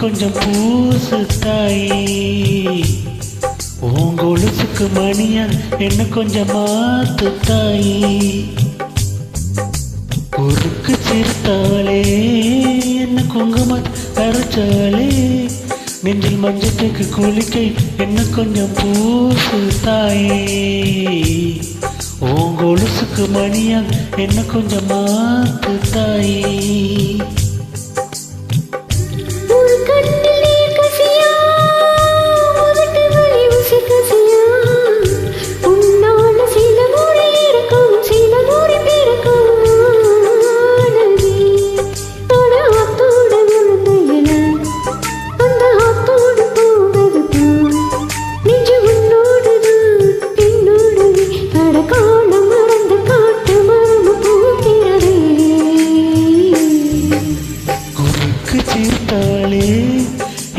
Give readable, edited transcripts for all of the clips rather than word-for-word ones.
கொஞ்சம் பூசு தாயே. உன் கொலுசுக்கு மணியா என்ன கொஞ்சம் மாத்து தாயே. குறுக்கு சிரித்தாலே என்ன குங்குமம் அரைச்சாலே நெஞ்சில் மஞ்சத்துக்கு குளிக்கை என்ன கொஞ்சம் பூசு தாயே. உன் கொலுசுக்கு மணியா என்ன கொஞ்சம் மாத்து தாயே.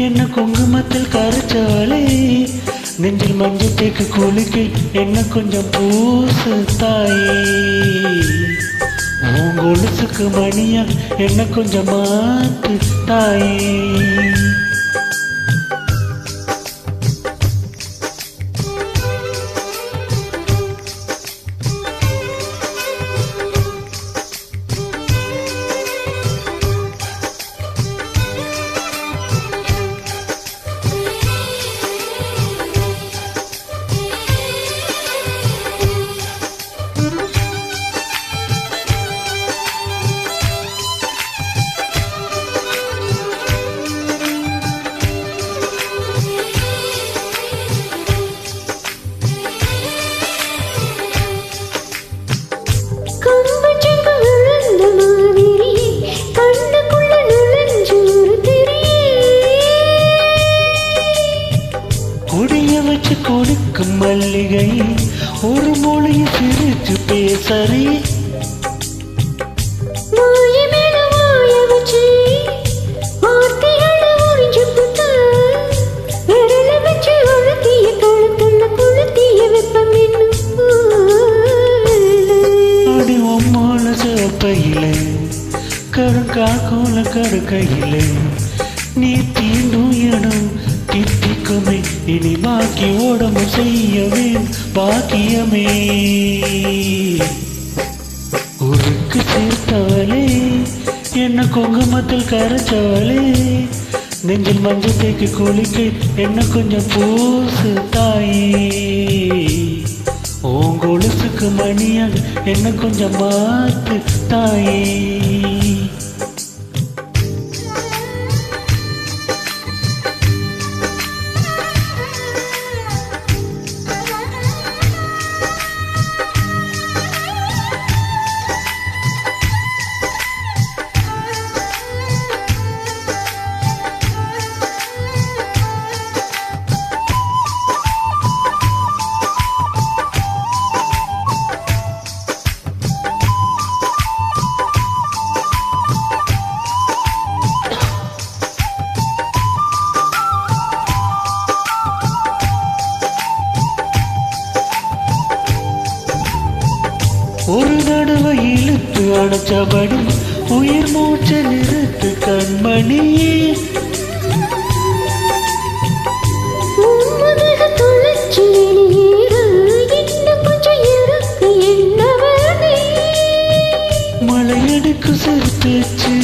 என்ன குங்குமத்தில் கரைச்சாலே நெஞ்சில் மஞ்சள் தேக்கு குளிக்கை என்ன கொஞ்சம் பூசு தாயே. உன் கொலுசுக்கு மணியா என்ன கொஞ்சம் மாத்து தாயே. கொடுக்கும் மல்லிகை ஒரு மொழியை சிரிச்சு பேசறி. அடி உம்மான சிவப்பையிலே கருங்காக்கூல கருக்கையிலே நீ தீண்டும் இடம் தித்திக்குமே இனி பாக்கி ஓடமும் செய்யவே பாக்கியமே. உருக்கு சேர்த்தவளே என்ன குங்குமத்தில் கரைச்சவளே நெஞ்சில் மஞ்சள் தேக்கு குளிக்கை என்ன கொஞ்சம் பூசு தாயே. உன் கொலுசுக்கு மணியாக என்ன கொஞ்சம் மாத்து தாயே. ஒரு தடவை இழுத்து அணைச்சபடி உயிர் மூச்சை நிறுத்து கண்மணியே. மழையடிக்கு சிறு பேச்சு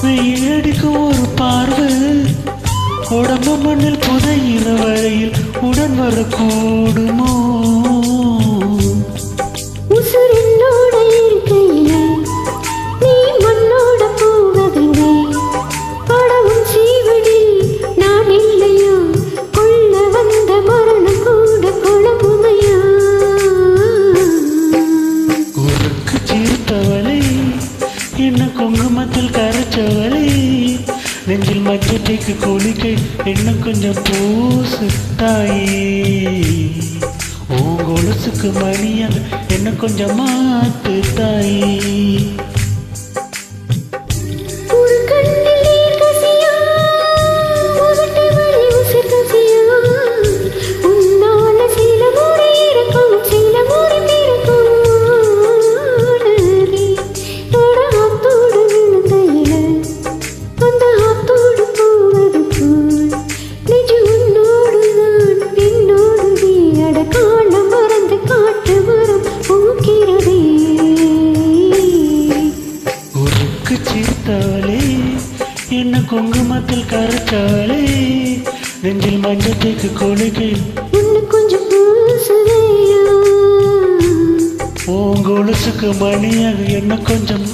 வெயிலடிக்கு ஒரு பார்வை உடம்பு மண்ணில் புதையிற வரையில் உடன் வரக்கூடுமோ. என்ன குங்குமத்தில் கரைச்சவளே நெஞ்சில் மஞ்சத்தைக்கு குளிக்கை என்ன கொஞ்சம் பூசு தாயே. உன் கொலுசுக்கு மணியாக என்ன கொஞ்சம் மாத்து தாயே. குங்குமத்தில் கரைச்சாலே நெஞ்சில் மஞ்சத்துக்கு கொழுகை இன்னும் கொஞ்சம் பூசுவையோ உன் கொலுசுக்கு மணியாக என்ன கொஞ்சம்